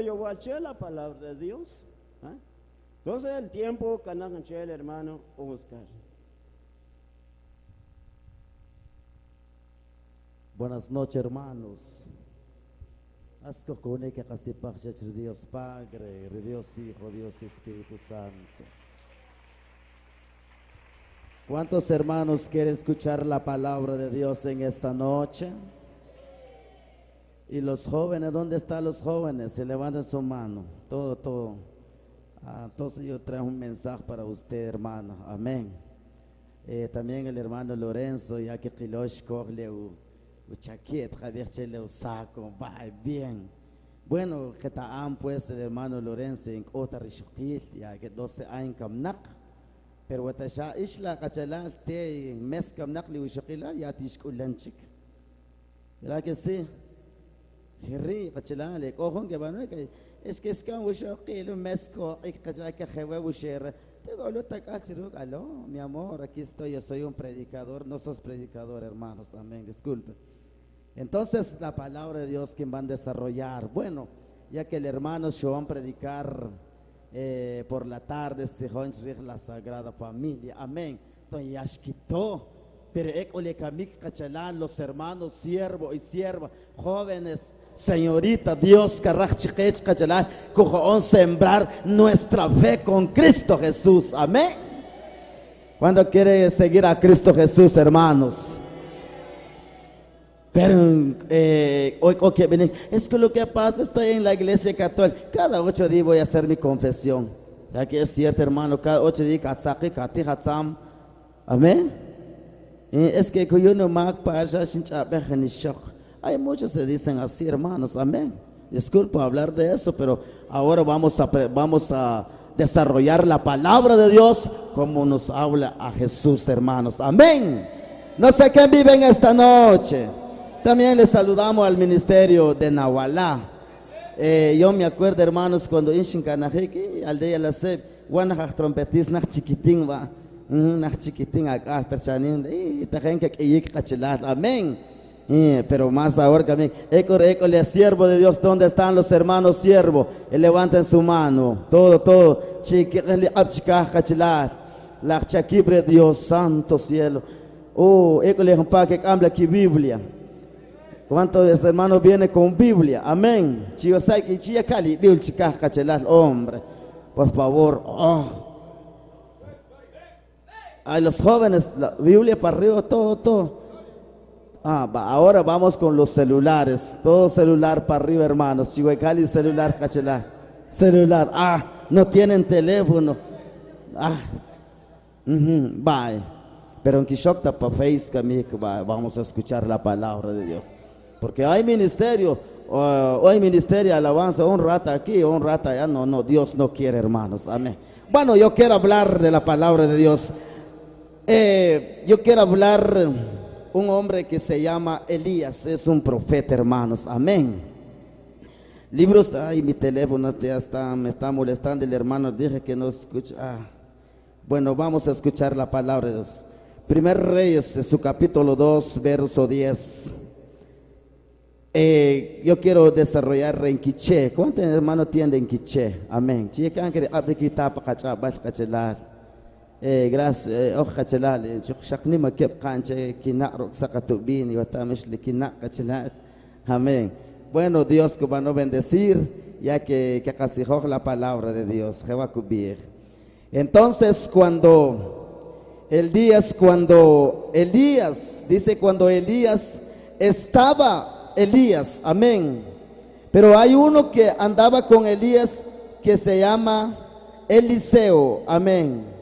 yo voy a echar la palabra de Dios. ¿Ah? Entonces el tiempo que nos el hermano Oscar. Buenas noches, hermanos. Asco con que casi pacha Dios Padre, Dios Hijo, Dios Espíritu Santo. ¿Cuántos hermanos quieren escuchar la palabra de Dios en esta noche? Y los jóvenes, ¿dónde están los jóvenes? Se levanten su mano, todo. Entonces yo traigo un mensaje para usted, hermano. Amén. También el hermano Lorenzo, ya que Kilosh cogle chaquet, le saco, va bien. Bueno, que está pues el hermano Lorenzo en otra rishukil, ya que 12 años kamnak. Pero watasha isla kachalal te mes kamnak li wishukila ya tishkulanchik. ¿Verdad que sí? Hirri kachalal, cojon que van es que es que wishukil mesco y kachalal que jewe wishera. Te digo, aló, mi amor, aquí estoy, yo soy un predicador, no sos predicador, hermanos, amén, disculpe. Entonces, la palabra de Dios, ¿quién van a desarrollar? Bueno, ya que el hermano se van a predicar por la tarde, se va a la Sagrada Familia, amén. Entonces, ya quitó, pero los hermanos, siervo y sierva, jóvenes, señorita, Dios, sembrar nuestra fe con Cristo Jesús, amén. ¿Cuándo quiere seguir a Cristo Jesús, hermanos? Pero hoy es que lo que pasa, estoy en la iglesia católica, cada 8 días voy a hacer mi confesión, ya que es cierto, hermano, cada 8 días, amén. Es que yo no me hay muchos que dicen así, hermanos, amén. Disculpa hablar de eso, pero ahora vamos a desarrollar la palabra de Dios como nos habla a Jesús, hermanos, amén. No sé quién vive en esta noche. También les saludamos al ministerio de Nahualá. Yo me acuerdo, hermanos, cuando en Shinkanajiki, aldea la seb, guanajak trompetis, nach chiquitín, va, nach chiquitín acá, perchanín, y tajen que iyik cachelar, amén. Pero más ahora también, école, siervo de Dios, ¿dónde están los hermanos siervos? Levanten su mano, todo, chiquile, abchika, cachelar, la chaquibre, Dios santo cielo. Oh, école, un pa que habla aquí Biblia. ¿Cuántos hermanos vienen con Biblia? Amén. Chiosai chia cali, biulchika, cachelar, hombre. Por favor, a los jóvenes, la Biblia para arriba, todo. Ahora vamos con los celulares. Todo celular para arriba, hermanos. Chihuahua, celular, cachelar. Celular. No tienen teléfono. Bye. Pero en Quixocta, para Facebook, vamos a escuchar la palabra de Dios. Porque hay ministerio, hoy ministerio, alabanza, un rato aquí, un rato allá. No, Dios no quiere, hermanos. Amén. Bueno, yo quiero hablar de la palabra de Dios. Yo quiero hablar un hombre que se llama Elías, es un profeta, hermanos, amén. Libros, mi teléfono ya me está molestando el hermano, dije que no escucha. Bueno, vamos a escuchar la palabra de Dios. Primer Reyes, su capítulo 2, verso 10. Yo quiero desarrollar en quiché. ¿Cuántos hermanos tienen en quiché? Amén. Gracias. Amén. Bueno, Dios que va a bendecir, ya que casi la palabra de Dios. Entonces, cuando Elías estaba Elías, amén. Pero hay uno que andaba con Elías que se llama Eliseo, amén.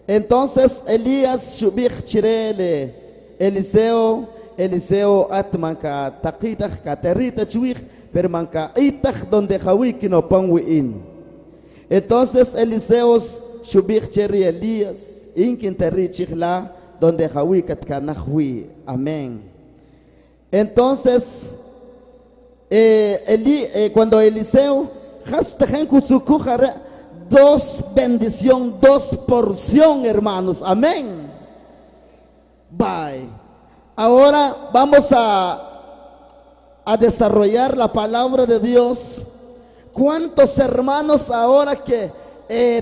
Entonces Elías shubich chirele Eliseo atmanka taqitaj katerita chuich permanka itach donde hawiki no panguin. Entonces Eliseo shubich chiri Elías inkin terrichla donde hawikat kanahwi, amén. Entonces cuando Eliseo dos bendición, dos porción, hermanos, amén. Bye. Ahora vamos a desarrollar la palabra de Dios ¿Cuántos hermanos ahora que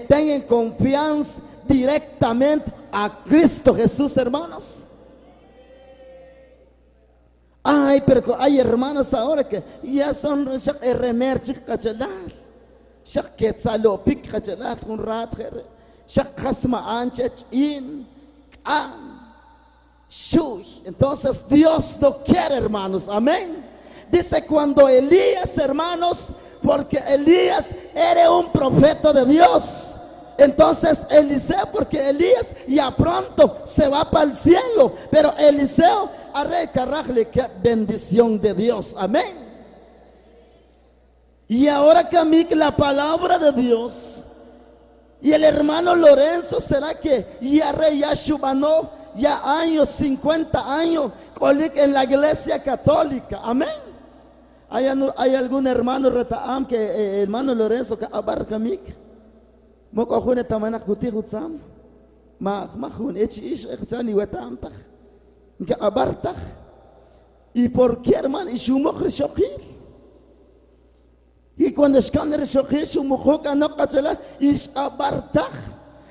tengan confianza directamente a Cristo Jesús, hermanos? Ay, pero hay hermanos ahora que ya son remerchik kachalar, shak quetzalopik kachalar, un rat, shak hasma anchech in, shuy. Entonces Dios no quiere, hermanos, amén. Dice cuando Elías, hermanos, porque Elías era un profeta de Dios. Entonces Eliseo, porque Elías ya pronto se va para el cielo, pero Eliseo haré carrajle que bendición de Dios, amén. Y ahora que a mí la palabra de Dios y el hermano Lorenzo, será que ya shubano ya años, 50 años en la iglesia católica, amén. Hay algún hermano retaam que hermano Lorenzo que abarca mí. Moko khune tamana kuti khutsam ma khun ish khani watam tak que abartak. ¿Y por qué, hermano? Y su mujer shokir. Y cuando escaner shokir su mujer no cachela y abartak.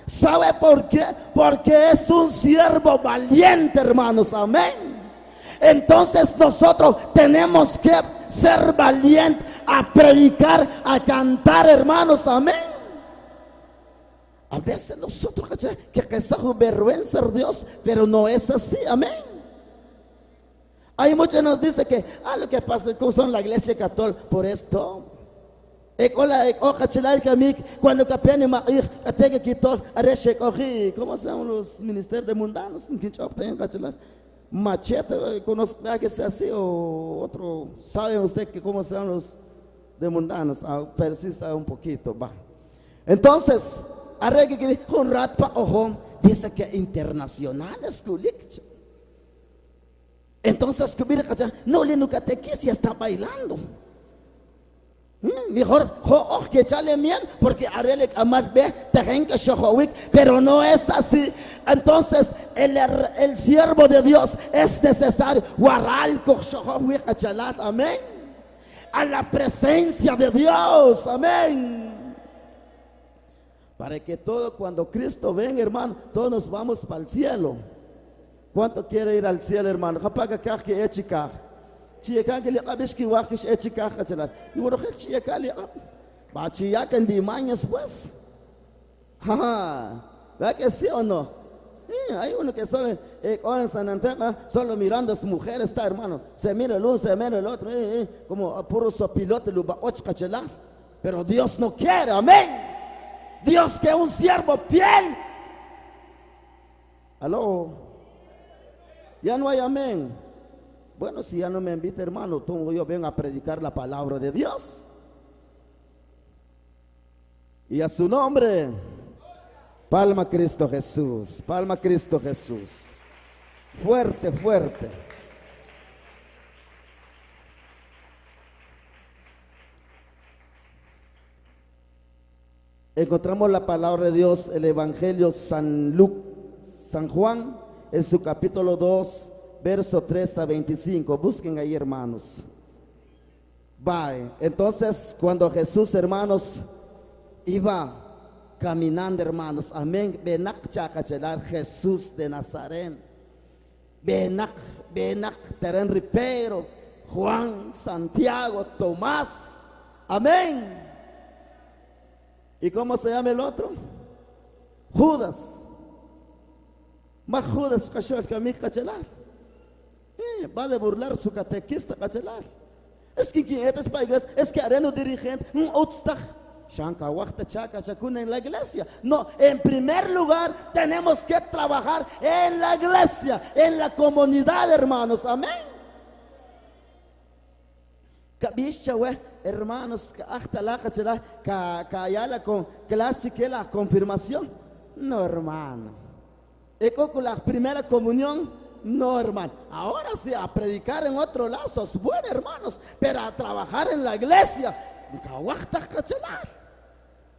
¿Sabe por qué? Porque es un siervo valiente, hermanos, amén. Entonces nosotros tenemos que ser valientes a predicar, a cantar, hermanos, amén. A veces nosotros que queremos vergüenza de Dios, pero no es así, amén. Hay muchos nos dicen que lo que pasa con la iglesia católica por esto. Cuando ¿cómo se llaman los ministerios de mundanos? Machete, ¿conoce que sea así o otro? ¿Sabe usted que cómo se llaman los de mundanos? Pero sí sabe un poquito, va. Entonces, un ratpa ojo dice que internacionales culic. Entonces, no le nunca te quise, está bailando. Mejor, que chale bien, porque haré más ve, pero no es así. Entonces, el siervo de Dios es necesario. Amén. A la presencia de Dios, amén. Para que todo, cuando Cristo venga, hermano, todos nos vamos para el cielo. ¿Cuánto quiere ir al cielo, hermano? Chica que le habes que wakish chica hachalar. Y bueno, chica le bachiya que en dimaños pues. ¿Verdad que sí o no? Hay uno que solo en San Antonio, solo mirando a su mujer está, hermano. Se mira el uno, se mira el otro, como a puro sopilote lo va a. Pero Dios no quiere, amén. Dios que es un siervo fiel. Aló. Ya no hay amén. Bueno, si ya no me invita, hermano, yo vengo a predicar la palabra de Dios. Y a su nombre, palma Cristo Jesús, palma Cristo Jesús. Fuerte, fuerte. Encontramos la palabra de Dios, el Evangelio San Juan, en su capítulo 2. Verso 3 a 25, busquen ahí, hermanos. Bye. Entonces, cuando Jesús, hermanos, iba caminando, hermanos, amén, benak chacachelar, Jesús de Nazaret, benak Teren Ripero, Juan, Santiago, Tomás, amén. ¿Y cómo se llama el otro? Judas. Más Judas cachó que a mí cachelar. Va a burlar su catequista, cachelar. Es que quien es para iglesia, es que haré un dirigente, un outstag. Shanka, Wachta, Chaka, Chakuna en la iglesia. No, en primer lugar tenemos que trabajar en la iglesia, en la comunidad, hermanos, amén. Hermanos, hasta la cachelar, la con clase que la confirmación. No, hermano. Con la primera comunión. No, hermano, ahora sí, a predicar en otro lazo es bueno, hermanos, pero a trabajar en la iglesia,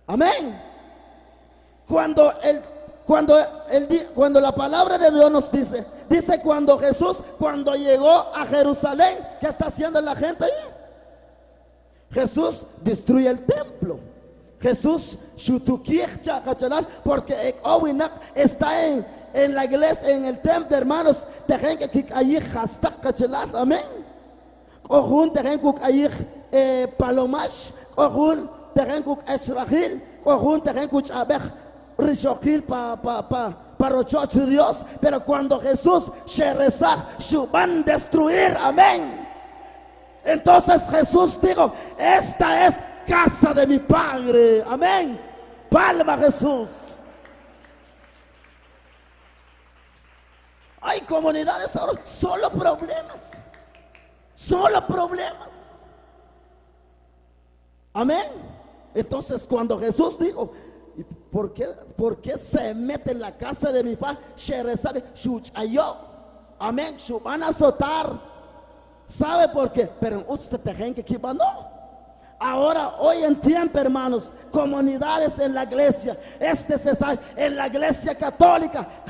amén. Cuando la palabra de Dios nos dice cuando Jesús, cuando llegó a Jerusalén, ¿qué está haciendo la gente ahí? Jesús destruye el templo. Jesús shutukircha kachalal, porque owinak está en la iglesia, en el templo, hermanos. Tejen que kikayih hastak kachalal, amén. Kohun tejen kukayih palomash, kohun tejen kuk esrahil, kohun tejen kuk abej rishokil para rochoch Dios. Pero cuando Jesús se reza, van a destruir, amén. Entonces Jesús dijo, esta es casa de mi Padre, amén. Palma Jesús. Hay comunidades ahora, solo problemas, amén. Entonces cuando Jesús dijo, ¿por qué se mete en la casa de mi Padre? Amén, van a azotar. ¿Sabe por qué? Pero usted te que no. Ahora, hoy en tiempo, hermanos, comunidades en la iglesia, se sabe, en la iglesia católica,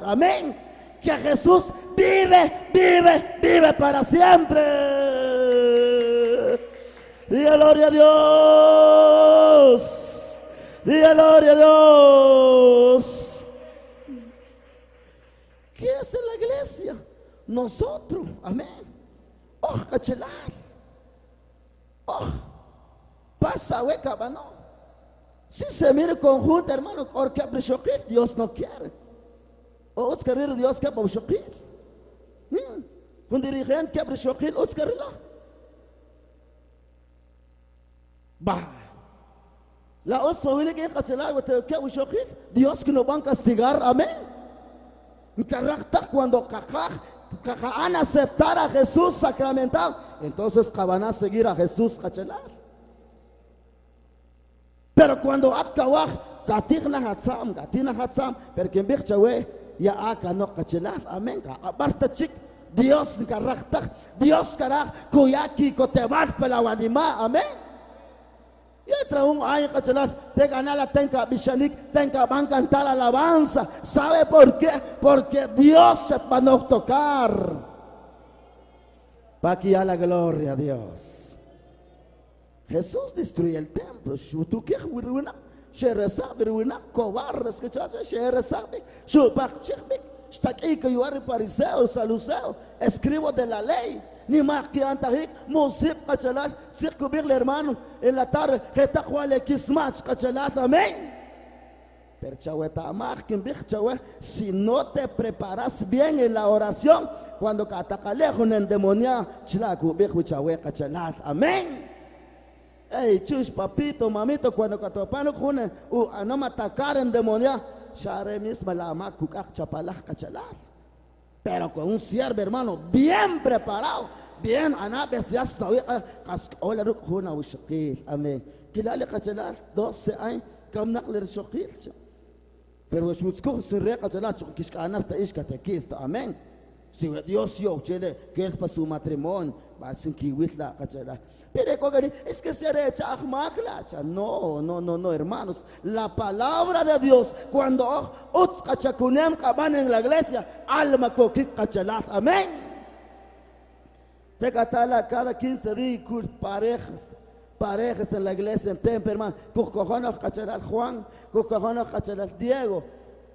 amén, que Jesús vive para siempre. Diga gloria a Dios, diga gloria a Dios. ¿Qué es en la iglesia? Nosotros, amén. Oh, cachelar. Oh, pasa hueca, no. Si se mira conjunto, hermano, porque Dios no quiere. O querer Dios que para un dirigente que abre Oscarilo. Bah. La osfamile que cachelar, que Dios que nos va a castigar, amén. Cuando van a aceptar a Jesús sacramental, entonces van a seguir a Jesús cachelar. Pero cuando atkawah gatina hatzam, pero quien bichwe ya aka no cachelar, amén. Aparta chic, Dios caracta, Dios caraj, kuyaki kotemas pelawanima, amén. Y trae un año cachelar, te gana la tenka bishanik, tenka van a cantar alabanza. ¿Sabe por qué? Porque Dios se va a tocar. Para que haya la gloria a Dios. Jesús destruye el templo. Tú qué wiruna, sheresabe wiruna, cobardes que chacha, sheresabe, shubak chikbik, está aquí que yo haré fariseo, saluceo, escribo de la ley. Ni más que antahik, musip cachelat, circubirle hermano, en la tarde, que ta juale kismach cachelat, amén. Pero chahueta amar, si no te preparas bien en la oración, cuando catacalejo en demonia, chilacu, viejo chahue cachelat, amén. Ey, chus, papito, mamito, cuando catopano june, no me atacar en demonia, share misma la amac, kukak chapalach cachelat. Pero con un siervo, hermano, bien preparado, bien, anabes ya está, hola, rukuna ushakil, amén. Kilale cachelar, 12 años, kam nakler shakil. Pero shutsko se re cachelar, chukishka anarta ishka tequista, amén. Si Dios yo, chele, que es para su matrimonio, va sin kiwitla cachelar. Pero es que se recha ahmakla. No, hermanos. La palabra de Dios, cuando utskachakunem van en la iglesia, alma kokik cachelar, amén. Te catala cada 15 días, parejas en la iglesia, en templo, hermano. Kukojonos cachelar Juan, kukojonos cachelar Diego,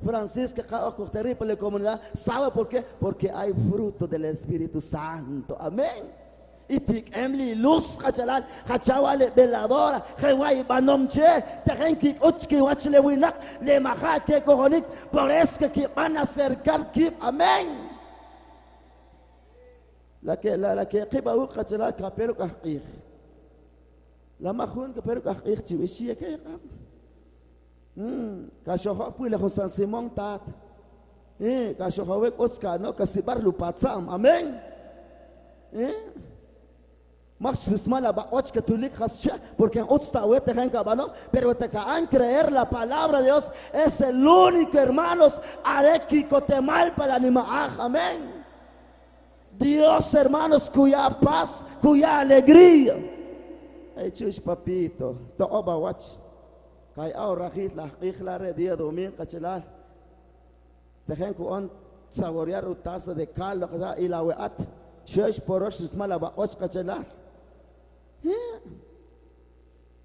Francisco, terrible la comunidad. ¿Sabe por qué? Porque hay fruto del Espíritu Santo, amén. Y tik emli luz cachalat, cachawale veladora, jewai banomche, terenki uchki wachle winak, le majate cojonik, por eso que van a acercar kip, amén. La que qiba u cachalat kapero kahqir. La majun kapero kahqir chivishi que kashoha puila con San Simón tat. Kashoha wek otska no kasibar lupatsam, amén. Porque pero te can creer la palabra de Dios es el único, hermanos, arequicotemal para animar, amén. Dios, hermanos, cuya paz, cuya alegría. Hey, chus papito, to oba watch. Kai ahora la día domingo cachelar. Dejen con saborear una taza de caldo y la weat. Chus por os malaba os cachelar.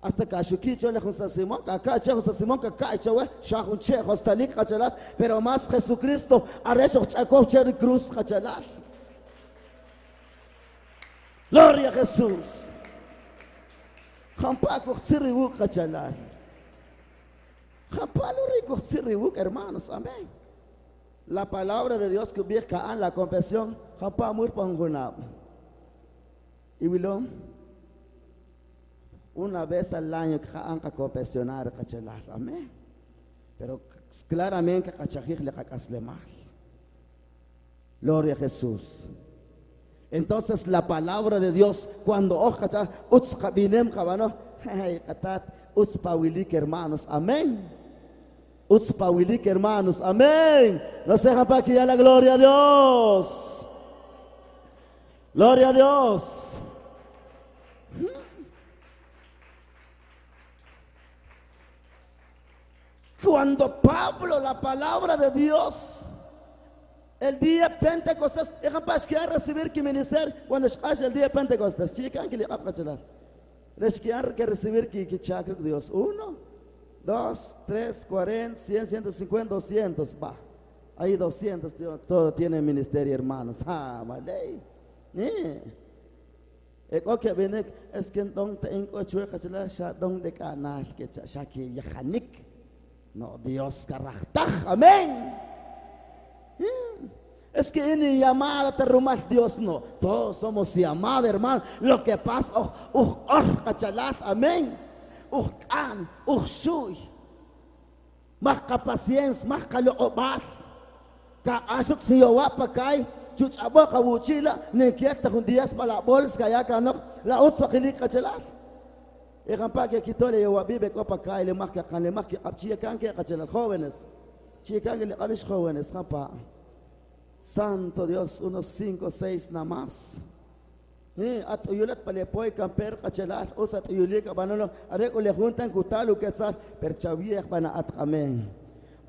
hasta Kashukicho le José Simón, Kakacha José Simón, Kakacha, Shahunche, Hostalik, Hachalat, pero más Jesucristo, Arecho Chakov Cherry Cruz, Hachalat. Gloria a Jesús. Jampaco Siribuk, Hachalat. Jampalo rico Siribuk, hermanos, amén. La palabra de Dios que ubica en la confesión, Jampa muy pangunab. Y wilom. Una vez al año que han que confesionar cachelas, amén. Pero claramente que cachajik le cacasle mal. Gloria a Jesús. Entonces la palabra de Dios cuando ojacha uts kabinem kabano, hey katat uts pawilik hermanos, amén. Uts pawilik hermanos, amén. No se para que ya la gloria a Dios. Gloria a Dios. Cuando Pablo, la palabra de Dios, el día de Pentecostés, es capaz de recibir que ministerio cuando es el día de Pentecostés. Chican que le va a cachelar. Les quiero que recibir que chakra de Dios. 1, 2, 3, 40, 100, 150, 200. Va. Ahí 200, todo tiene ministerio, hermanos. Ah, vale. Okay, viene es que don te encochue cachelar, ya don de canal que chaki yahanik. No, Dios carajtaj, amén. Es que en llamada te rumas Dios, no. Todos somos llamados, hermano. Lo que pasa, cachalas, amén. Kan, shui. Más paciencia, más caloobat. Ka asuk si yawapa kay, chuchabo kabuchila, ni kieta con días para la bolsa, kaya kanok, la uspa kilik cachalas. Y rampa que quitó le yo vive copa cae le más que chican que jóvenes chican que le abish jóvenes rampa santo Dios unos 5 6 nada más at uyulat pale poi camper cachelas usat uyulika banolo are le juntan kutalu quetzal per chavie bana at amen.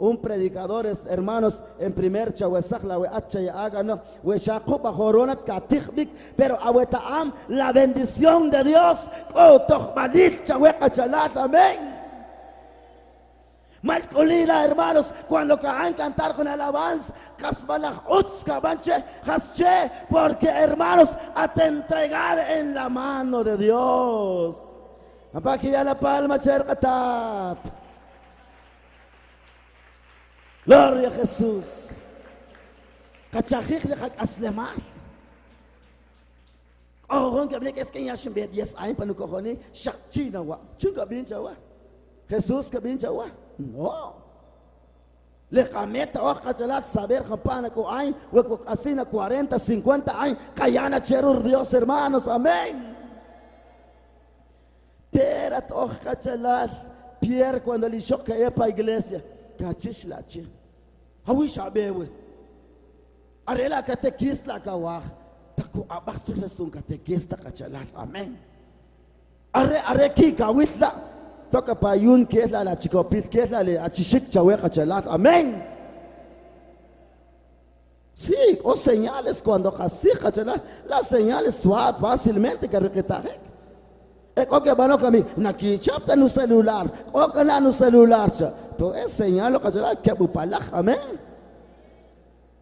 Un predicador, hermanos, en primer chahuesach la weacha ya haga no wechakupa joronat katichbik, pero awetaam la bendición de Dios oh tochmadich chahueca chalat, amén. Malcolila, hermanos, cuando caen cantar con alabanza, casbalach utska banche hasche, porque hermanos a te entregar en la mano de Dios. Apaki ya la palma cherkatat. Gloria a Jesús. Kachajik le hak aslemal. Oh, que hablé que es que ya se ve 10 años para no cojones. Shakchina wa. Chunga bincha wa. Jesús que bincha wa. No. Le cameta o cachalat saber japana ko años. O asina 40, 50 años. Kayana cherur Dios, hermanos. Amén. Pero to cachalat. Pierre cuando le choca para iglesia. Kachislachi. Hawisha bewe. Arela katekista kawa. Taku abaktu resun katekista kachalas. Amén. Are ki kawitla. Toka pa yun kesla la chikopit kesla le achishik chawe kachalas. Amén. Sí, o señales cuando casi kachalas. Las señales suave fácilmente que requetaje. Okay, bano kami nakichapta no celular. Okay na no celular cha. To es señalo que bupalak, amén.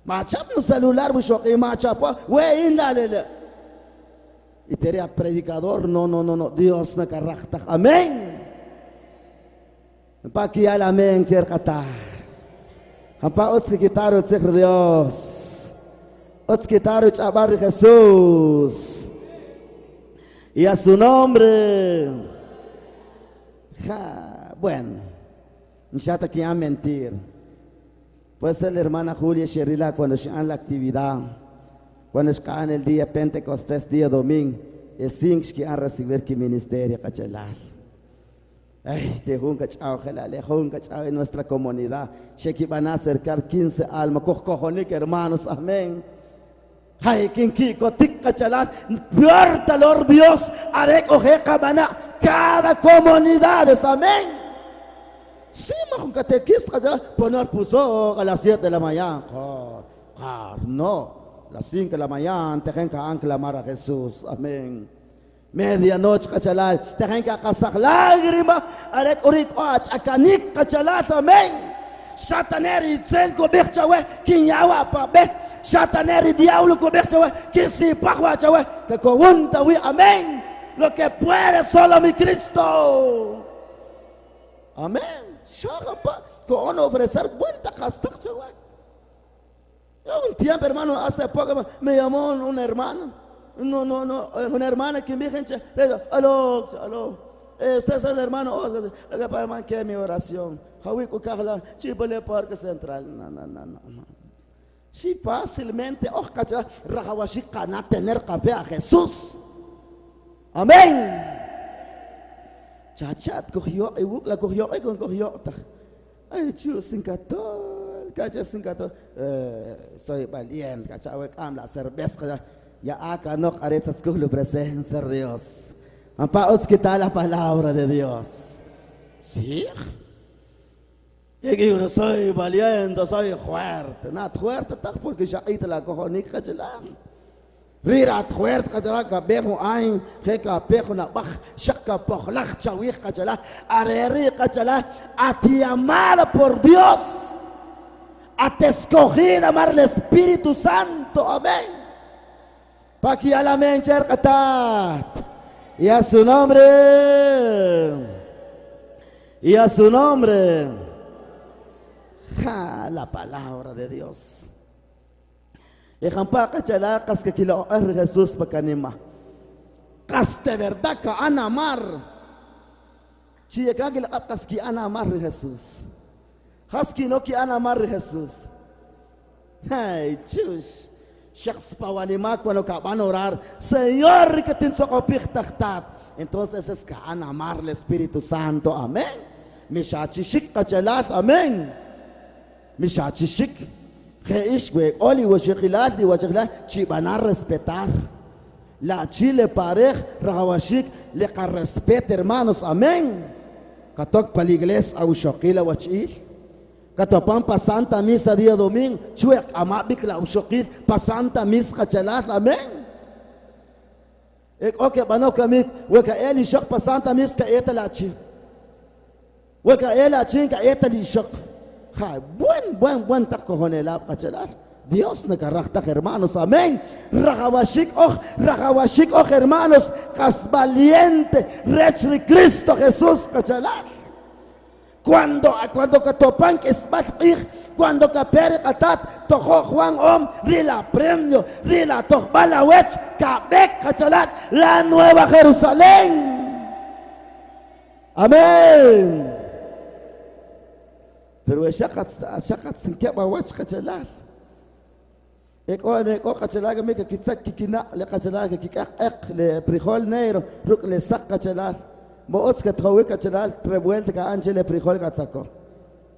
Machap no celular busho que machapa, we inlalele. Y teria predicador, no, Dios na karakta, amén. Pa kiyal amén cherkata. Hampa ots kitaro tsekr Dios. Ots kitaro chabar Jesús. Y a su nombre. Bueno. Nishata que a mentir. Puede ser la hermana Julia Sherila cuando está en la actividad, cuando está en el día Pentecostés, día domingo, es sin que a recibir que ministerio cachelar. Ay, te junca chao, gelale, junca chao en nuestra comunidad. Que van a acercar 15 almas, cojones hermanos, amén. Ay, quien kiko tic cachelar, puerta Lord Dios, haré coger cabana cada comunidad, amén. Sí, un catequista poner puso a las 7 de la mañana. No, a las 5 de la mañana te que clamar a Jesús. Amén. Medianoche kachalal, dejen que casak lágrima, arek urik och akanik kachalal, amén. Sataneri tzel ko bekchawe, kinyawa pa be, sataneri diablo ko bekchawe, kinsi pakwa chawe, que kowunta wi, amén. Lo que puede solo mi Cristo. Amén. Shagapa, con ofrecer vuelta castak chawe. Un tiempo, hermano, hace poco me llamó un hermano. No, una hermana que me dice, aló, usted es el hermano, lo que para hermano que es mi oración. Jawico Carla, Chipole Parque Central. No. Si fácilmente, cachara, Rajawashika, na tener café a Jesús. Amén. Chachat, cogió, la cogió, y cogió. Ay, chulo, sin catol, cacha, sin catol. Soy valiente, cacha, la cerveza. Ya acá no aretas con la presencia de Dios. Ampaos que está la palabra de Dios. Sí. Y que yo no soy valiente, soy fuerte. No, fuerte porque ya ahí te la cojo ni cachelar. Rira fuerte cachelar que bejo ein, que bejo na bach, shaka pochlach chawih cachelar, areri cachelar, a ti amada por Dios, a te escoger amar el Espíritu Santo. Amén. Paki alamen cercatat. Y a su nombre. Y a su nombre. Ja, la palabra de Dios. Y jampa cachala cas que kilo Jesús pakanima. Cas de verdad que anamar. Chica que la cas que anamar Jesús. Haski no que anamar Jesús. Hey, chush. Shaks pawanima cuando van a orar, Señor, que te ensocopictachtat. Entonces es que van a amar al Espíritu Santo, amén. Mishachishik kachalat, amén. Mishachishik, que ishwe, oli washikilat, li washikilat, chi van a respetar. La chile parej, rahawashik, le ka respete, hermanos, amén. Katok pa la iglesia, awishokila wachil. Katapan pa Santa Misa dia domingo, chuek amabik la ushokir pa Santa Misa kachalas, amén. Ek okay bano kami, weka eli shok pa Santa Misa ka eta la chi. Weka ela chin ka eta li shok. Ha, buen tak kohonela kachalas. Dios nakaraktak hermanos, amén. Rajawashik oh hermanos, kas valiente, rechri Cristo Jesús kachalas. Cuando katopan que es cuando kapere katat tojo Juan rila premio rila tohbala wech kabek kachalat la nueva Jerusalén. Amén. Pero shakat sin que ba wech kachalat. Eko kachalat me que kitsak kikina le kachalat que kikak le frijol negro ruk le sak kachalat. Boos que traue cachalal revuelta que anchele frijol cachaco.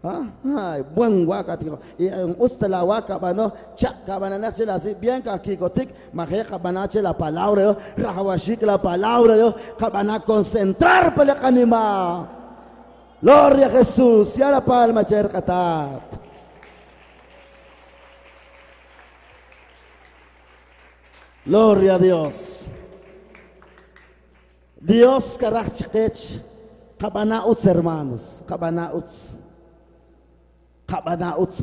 Ay, buen guaca, tío. Y usted la guaca, bano, chaca, bananache la así, bien que aquí gotic, majeja, banache la palabra, rajawashik la palabra, yo, cabana concentrar para el anima. Gloria a Jesús, y a la palma, chercatat. Gloria a Dios. Dios karachkech, kabanauts hermanos, kabanauts,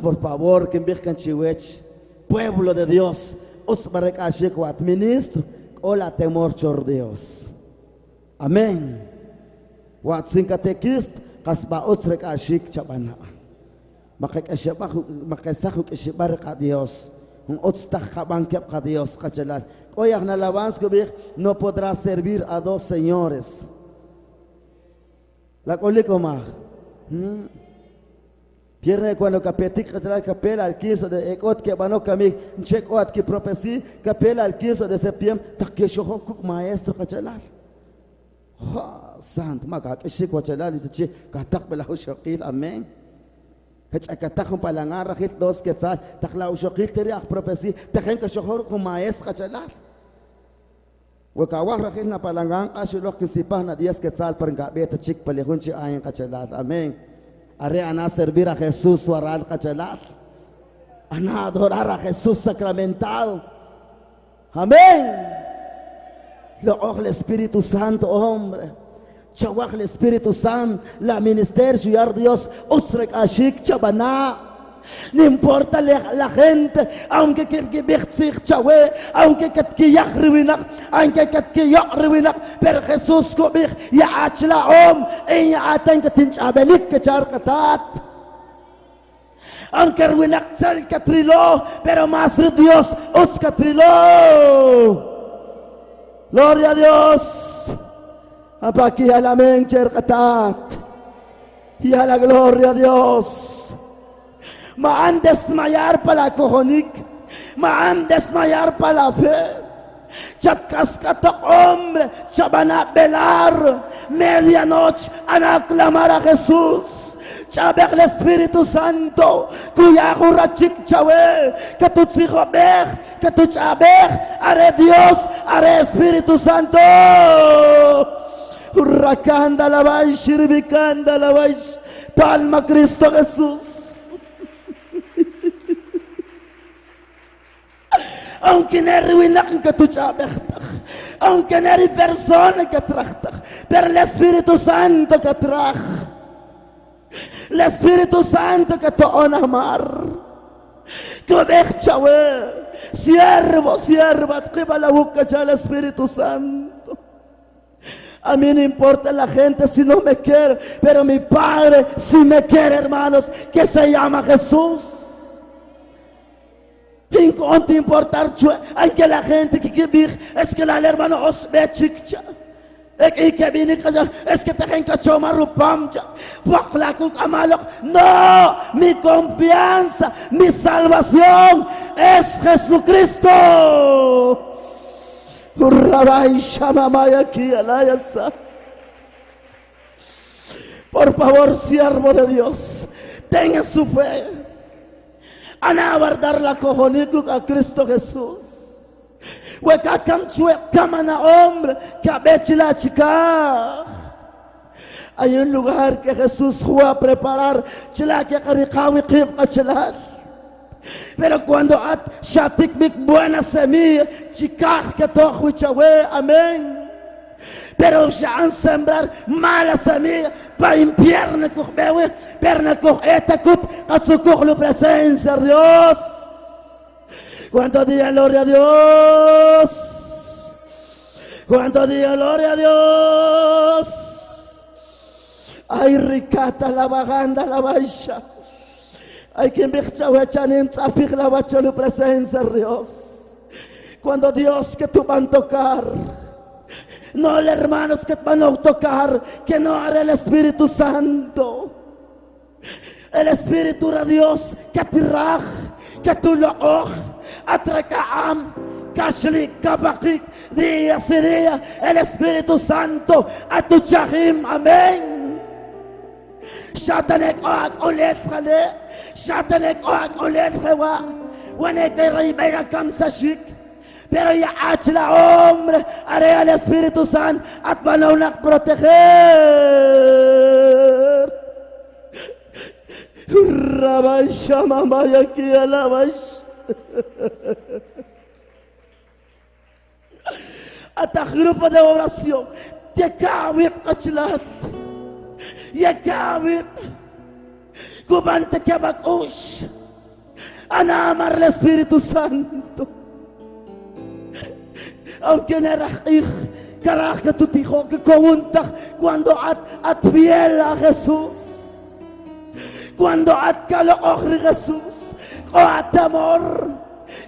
por favor, que envíen chiwech, pueblo de Dios, os barekashik o administro, hola temor chor Dios. Amén. Wat sinkatekist, kasba os rekashik chabana. Makasahuk ishibarik a Dios, un otstach kabankep a Dios, kachalat. Hoy en alabanza no podrá servir a dos señores. La colico más. Pierde cuando capetic capela al 15 de Ecot que van a camir, Checot que profecía, capela al 15 de septiembre, taquesho cook maestro cachalas. Sant, maca, que chico cachalas, dice, catak bela ushokil, amén. Katakon palangar, hit dos que tal, takla ushokil, teria profecía, taken que shohor con maestro cachalas. Wakawak rakil na palangang asulok kisipah na Dios que tal per beta chik palihunchi ayin kachalas. Amén. Are ana servir a Jesús waral kachalas. Ana adorar a Jesús sacramentado. Amén. Lo el Espíritu Santo, hombre. Chawaj el Espíritu Santo, la ministerio yar Dios, usrek ashik chabana. No importa la gente, aunque que bechzich chawe, aunque que yachriwinak, aunque que yachriwinak, pero Jesús kobich ya achla en ya atan que tinch abelik que charkatat. Aunque ruinak sal katrilo, pero más Dios os katrilo. Gloria a Dios. Apaki a la mencher katat. Y a la gloria a Dios. Maan desmayar para la cojonik, maan desmayar para la fe. Chat cascato hombre, chabana velar, medianoche, a clamar a Jesús. Chaber el Espíritu Santo, cuya jurachik chawe, que tu hijo ver, que tu chaber, haré Dios, haré Espíritu Santo. Hurracanda la vais, shiribicanda la vais, palma Cristo Jesús. Aunque no ruinak que tu chabechtak, aunque no hay persona que trachtak, pero el Espíritu Santo que traj, el Espíritu Santo que te honamar, que bechchawe, sierva, que va la boca ya el Espíritu Santo. A mí no importa la gente si no me quiere, pero mi Padre si me quiere, hermanos, que se llama Jesús. No te importar, aunque la gente que quiere es que la hermano os ve chicha. Es que te gente choma rupamcha. No, mi confianza, mi salvación es Jesucristo. Por favor, siervo de Dios, tenga su fe. Ana guardar la cojonica a Cristo Jesús. Hueca camchue camana hombre que abeche la chica. Hay un lugar que Jesús fue a preparar chila que carikawi qib qachilat. Pero cuando at shatik mik buena semilla chica que tohu chawe, amén. Pero se han sembrar mala semilla para infierno cogewe, perna cogeta cut a su la presencia de Dios. Cuánto día gloria a Dios, cuánto día gloria a Dios. Ay ricata la vaganda la baixa, hay quien bechawechan en tzapig la bacha la presencia de Dios. Cuando Dios que tú van a tocar. No, hermanos, que van a tocar, que no hará el Espíritu Santo. El Espíritu de Dios, que tiraj, que tu lo oj, atrakaam, kashlik, kabakik, día y día, el Espíritu Santo, a tu chahim, amén. Shatanek oak olet khale, shatanek oak olet khawa, wanete ribega kam sashik. Pero ya la hombre, haré al Espíritu Santo, at manaunak proteger. Rabay Shamamay aquí alabas. Hasta grupo de oración, te cabe cachilas, ya cabe, cubante que bacush, ana amar al Espíritu Santo. Aunque no era caraja tu dijo que cuando atviel a Jesús, cuando atcalo a Jesús, o at amor,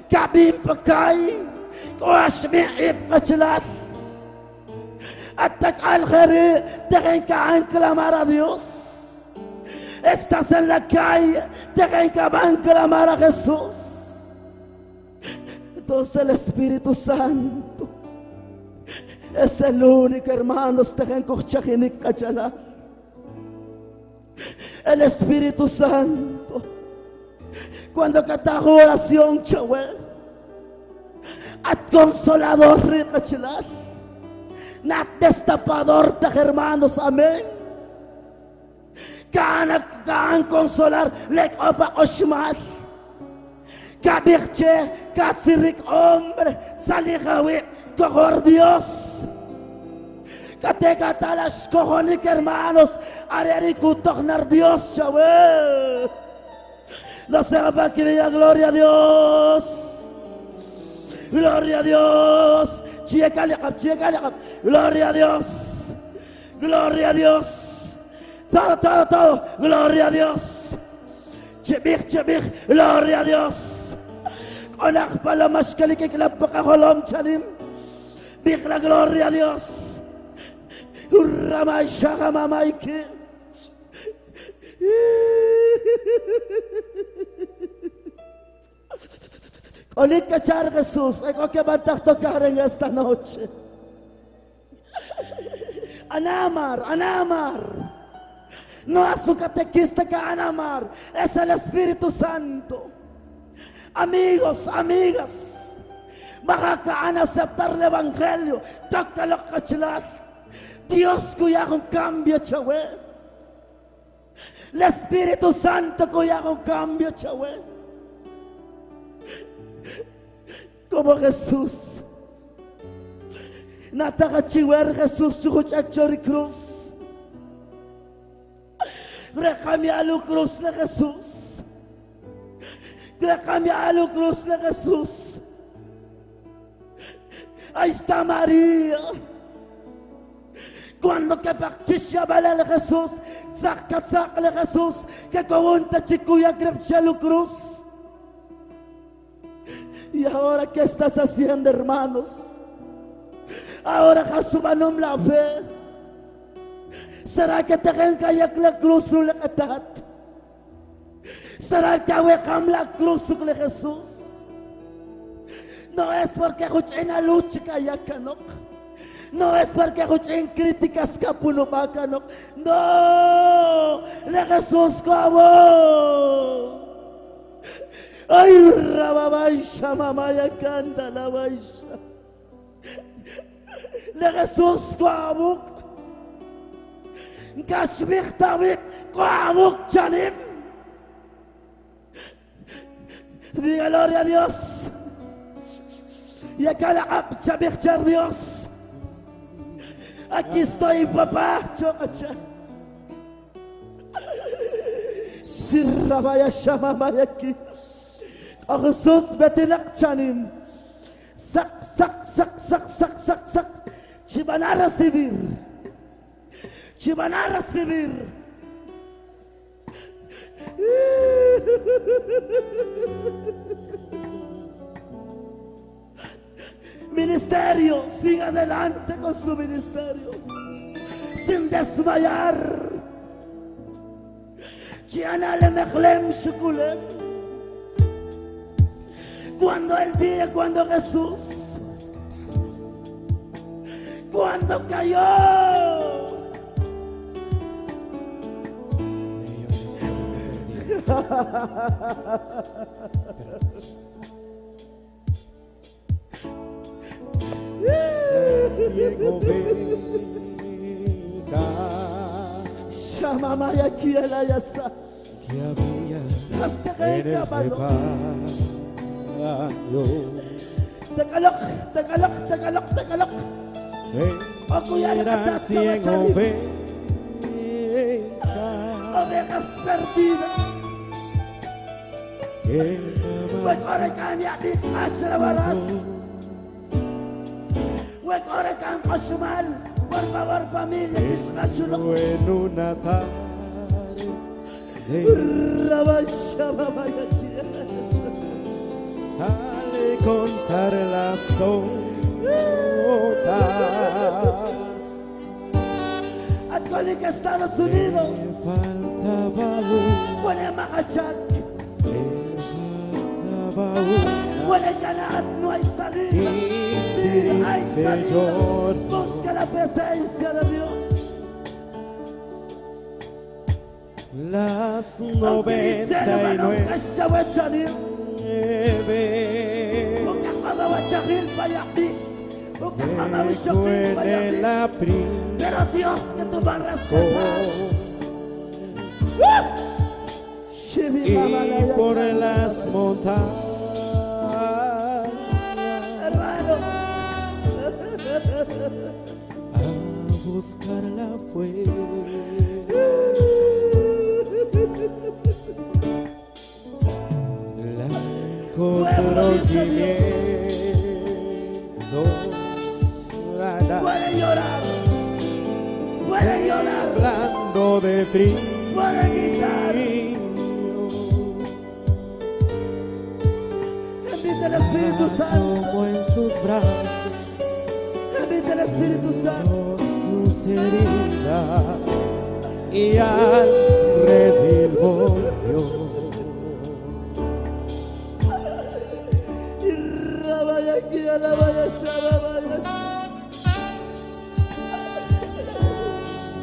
cabim pacay, o ashmi'ib pachilas, atak al jere, dejen que clamar a Dios. Estás en la calle, dejen que van a clamar a Jesús. Entonces el Espíritu Santo es el único, hermanos, el Espíritu Santo, cuando canta oración, at consolador, nat destapador, hermanos, amén. Can consolar, le opa oshmat. Kabirche, katsirik hombre, salijawi, cogor Dios, Catecata las cojones, hermanos. Arericuto nervios, Yahweh. No se va a que diga gloria a Dios. Gloria a Dios. Gloria a Dios. Gloria a Dios. Todo. Gloria a Dios. Chibich. Gloria a Dios. Onak pala maskali que la poca holom chalim. Big la gloria a Dios. Urrama shaga mamaiki. Con el cachar Jesús, hay que mandar a tocar en esta noche. Anamar. No es un catequista que Anamar, es el Espíritu Santo. Amigos, amigas, van a aceptar el Evangelio. Toca los cachilas. Dios cuya un cambio, Yahweh. El Espíritu Santo cuya un cambio, Yahweh. Como Jesús. Nataga chiwer Jesús churi cruz. Recamialu cruz de Jesús. Recamialu cruz de Jesús. Ahí está María. Cuando que partisha vale Jesús, zac Jesús, que con un tachikuya crepchelu cruz. Y ahora, ¿qué estás haciendo, hermanos? Ahora Jesús va a la fe. ¿Será que te encayak la cruz no le catat? ¿Será que awejam la cruz de Jesús? No es porque escuchen la lucha que hay acá, ¿no? No es porque escuchen críticas que apunumaca, ¿no? No, le Jesús como. Ay, rababaisha, mamaya canta la baisha. Le Jesús coabuk. Kashmir tabik coabuk chanim. Diga gloria a Dios. Y acá la abchabik char Dios. Aquí estoy, papá. Chocacha. Sirrabaisha, mamaya aquí. Jesús betinak chanim. Sak. Van a recibir. Ministerio, siga adelante con su ministerio. Sin desmayar. Chianale mechlem shukulem. Cuando Jesús, cuando cayó, Shama Maya Kiela Yasa, que había en el rebaño. Tagalog. Eran 100 ovejas perdidas. que Ahora cambia Ashrabaras. Ahora cambia Shumal. Por favor, familia, amaban en una tarde al contar las notas. Católica Estados Unidos. Me faltaba Buena Mahachak. una. Buena Canadá, no hay salida. Y Sí, hay triste salida. llor. Busca la presencia de Dios. Las 99 en la pero Dios que tú vas a y por las montañas buscarla fue. La encontró gimiendo. Pueden llorar. Pueden llorar. Hablando de frío. Pueden gritar. Bendito el Espíritu Santo. Como en sus brazos. Bendito el Espíritu Santo. Sus heridas y al redil volvió. Y rabaya aquí a la vaya, rabaya.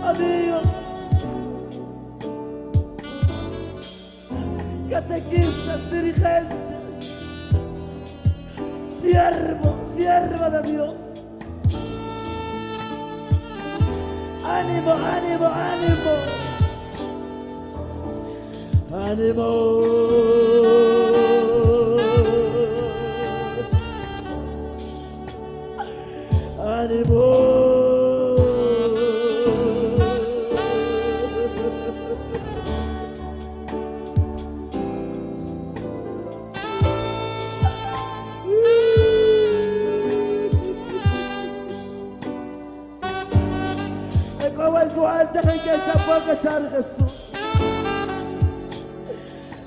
Amigos, catequistas, dirigentes, sierva de Dios. Ánimo, ánimo, ánimo. Ánimo. Ánimo. Como el cual dejen que se pueda echar Jesús.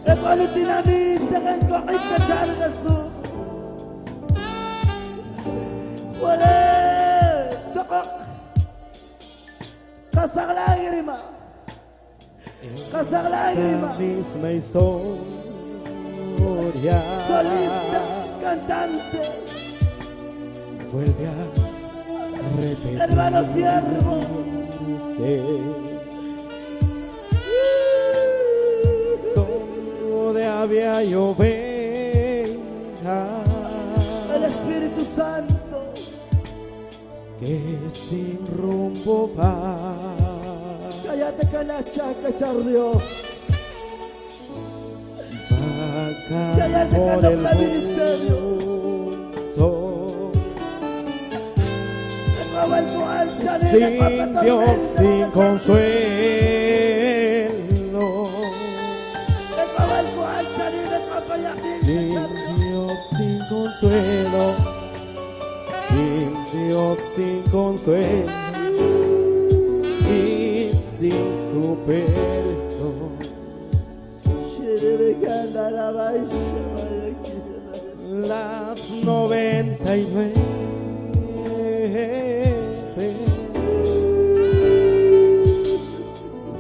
El cual dinamita dejen que echar Jesús. Puede tocar. Casar lágrima. Casar lágrima. La misma historia. Solista, cantante. Vuelve a repetir. Hermano siervo. Todavía yo venga El Espíritu Santo que sin rumbo va. cállate canacha, cachar Dios. Vaga por el mundo. Sin Dios, sin consuelo. Sin Dios, sin consuelo. Sin Dios, sin consuelo. Y sin su perdón. Las 99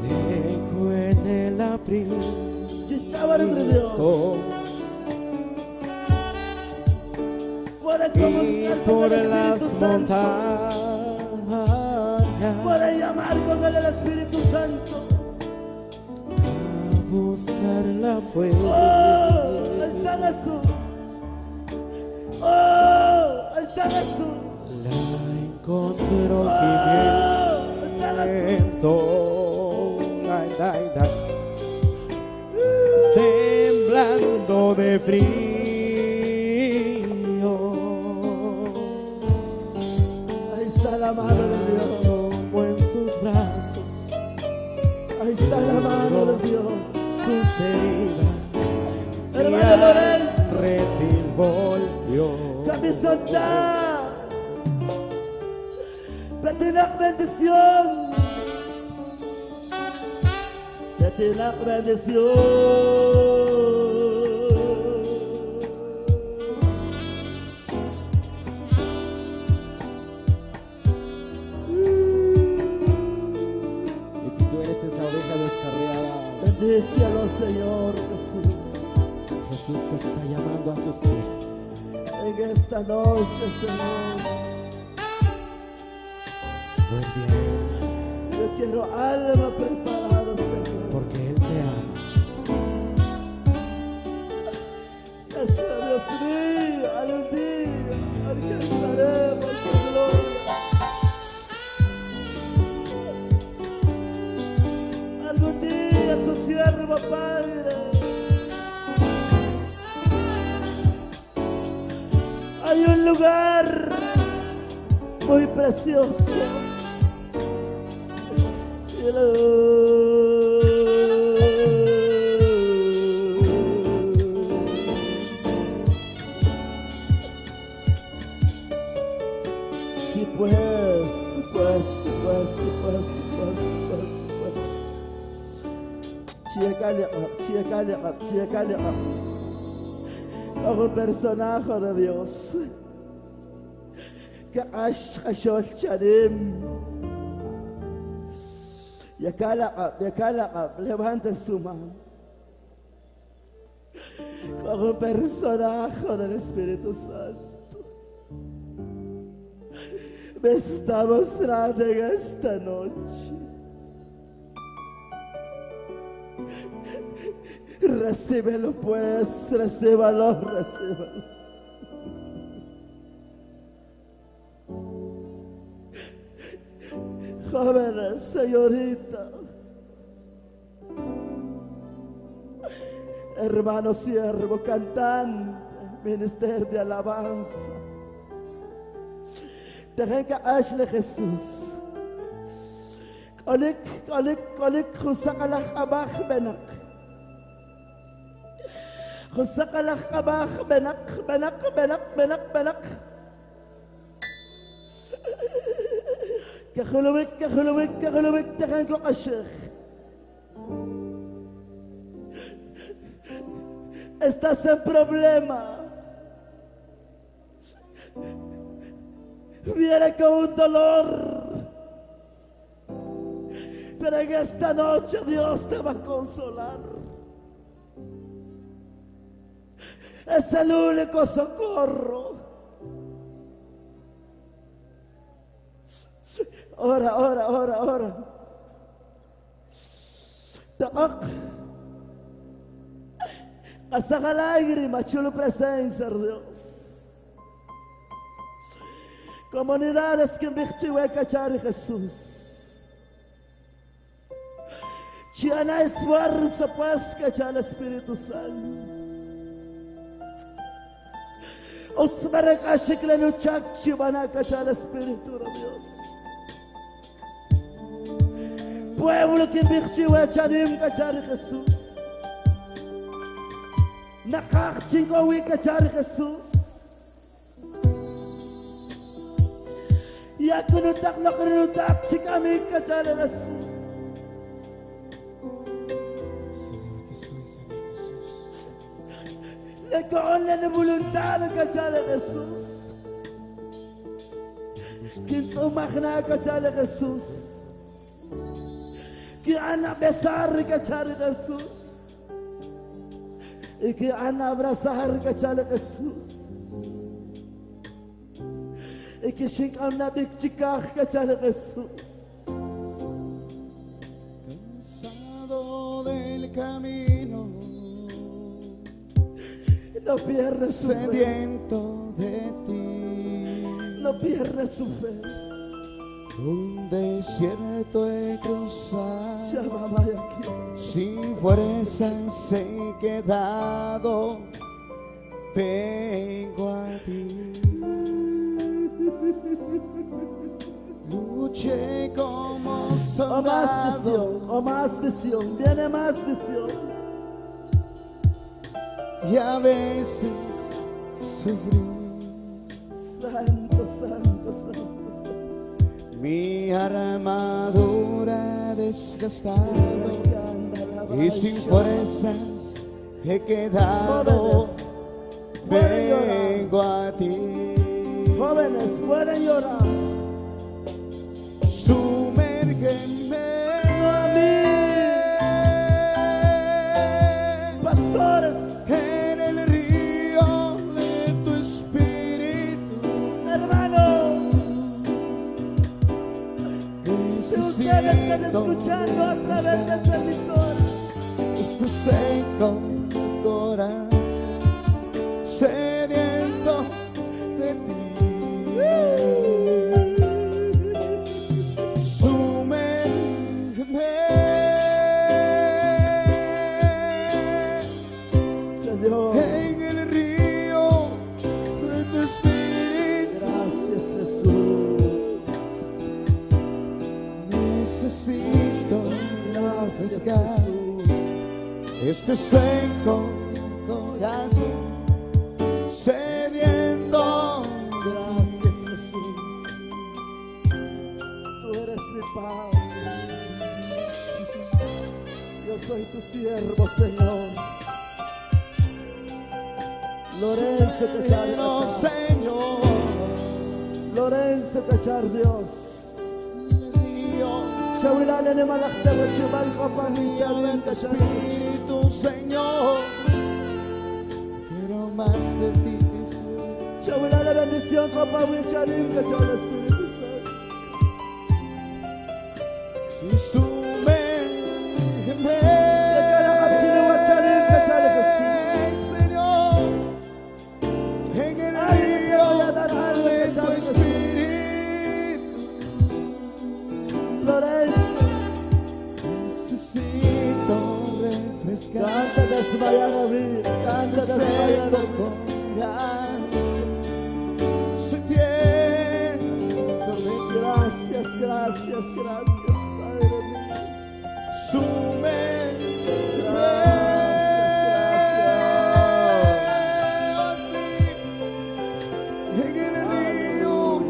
dejo en el abril y por las montañas Para llamar con el Espíritu Santo. a buscar la fuente. Oh, está Jesús. Oh, está Jesús. La encontró gimiendo, ay, ay, ay, temblando de frío. Ahí está la mano de Dios. Como en sus brazos, Ahí está la mano de Dios. sus heridas, Hermano y al Lorenzo. redil volvió. Camisota. Betinaq bendición. Betinaq bendición. Y si tú eres esa oveja descarriada, Bendícelo, Señor Jesús. Jesús te está llamando a sus pies. En esta noche, Señor, Vuelve a Él, yo quiero alma preparada, Señor. porque Él te ama. Eso, Dios mío, algún día alcanzaremos tu gloria. Algún día tu siervo, Padre. Hay un lugar muy precioso Y pues. Chiecale. Como un personaje de Dios. Que ashol charim. Yakala, levanta su mano. Como un personaje del Espíritu Santo. Me está mostrando en esta noche. Recíbelo pues, recíbalo. Jóvenes, señoritas, hermano siervo, cantante, ministerio de alabanza, dejen que Ashley Jesús, kolik, Jusakalach abach benak, Jusakalach abach benak. كخلوك تخنكو الشيخ. Estás en problema. Viene con un dolor. Pero en esta noche Dios te va a consolar. Es el único socorro. Ora. Toc. Hasta la lágrima, chulo presencia de Dios. Comunidades que me cachar Jesús. Chiana esfuerzo pues cachar el Espíritu Santo. Osmere kaşıkla nuçakçı bana cachar el Espíritu de Dios. Pueblo que me charim cachar Jesús. Nakakchingo wi cachar Jesús. Ya kunutak chikami cachar Jesús. Le con la voluntad cachar Jesús. Quien su magna cachar Jesús. Que ana besar cachar Jesús. Y que ana abrazar cachar Jesús. Y que shinkam bikchikach cachar Jesús. Cansado del camino, no pierdas su fe. Sediento de ti, No pierdas su fe. un desierto he cruzado, Llámame aquí. sin fuerzas he quedado, vengo a ti. Luché como O más soldado, visión, o más visión. Viene más visión. y a veces sufrí. Santo. Mi armadura desgastada y sin fuerzas he quedado, vengo a ti. Jóvenes pueden llorar. Sumérgeme A mí. Pastores, en el río de tu espíritu. hermanos, si ustedes están Necesito escuchando a través de esta emisora, este seco corazón sediento de ti. Sumérgeme Señor. en el río de tu espíritu. Gracias, Jesús. Necesito refrescar este seco corazón sediento. Gracias, Jesús. Tú eres mi Padre. Yo soy tu siervo, Señor. Lorenzo Cachar, No, Señor, Lorenzo Cachar, Dios. Dios, Shawilala ni malakta chubal ko pa mi ven tu Espíritu, Señor. Quiero más de ti, Jesús. Shawilala bendición ko pa mi chalim Cachar, Espíritu Santo. Y sumérgeme, Señor, en el río de tu Espíritu. Lorenzo, Necesito refrescar canta desmayado a mí, canta este desmayado. seco corazón sediento de ti. Gracias, gracias, gracias, Padre mío. En el río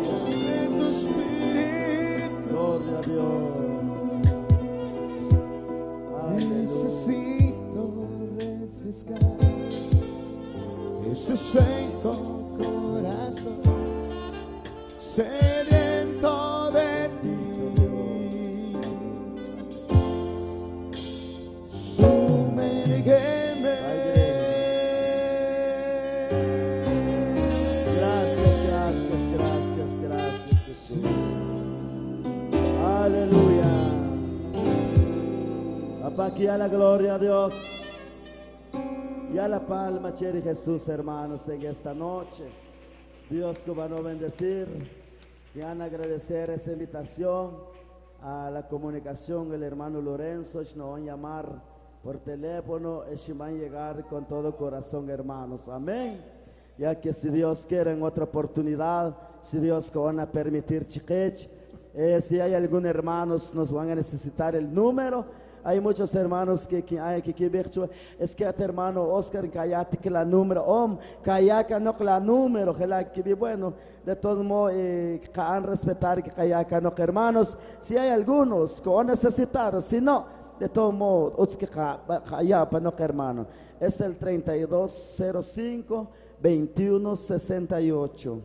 de tu Espíritu. Gloria a Dios. Aleluya. Necesito refrescar este seco corazón sediento de ti. Sumérgeme. Gracias, gracias, gracias, gracias, Jesús. Aleluya. Papá, aquí a la gloria a Dios. Y a la palma, Chere Jesús, hermanos, en esta noche. Dios que va a bendecir. Y van a agradecer esa invitación a la comunicación, el hermano Lorenzo. Nos van a llamar por teléfono. Y van a llegar con todo corazón, hermanos. Amén. Ya que si Dios quiere en otra oportunidad, si Dios que van a permitir, chiquech, si hay algún hermanos, nos van a necesitar el número. Hay muchos hermanos que es que este hermano Oscar Kayate que la número Kayaka no que la número que bueno de todos modos que han respetar que Kayaka no que hermanos si hay algunos que van a necesitar si no de todos modos que Kayapa no que hermano es el 3205 2168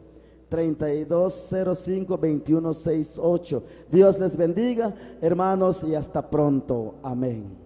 3205-2168. Dios les bendiga, hermanos, y hasta pronto. Amén.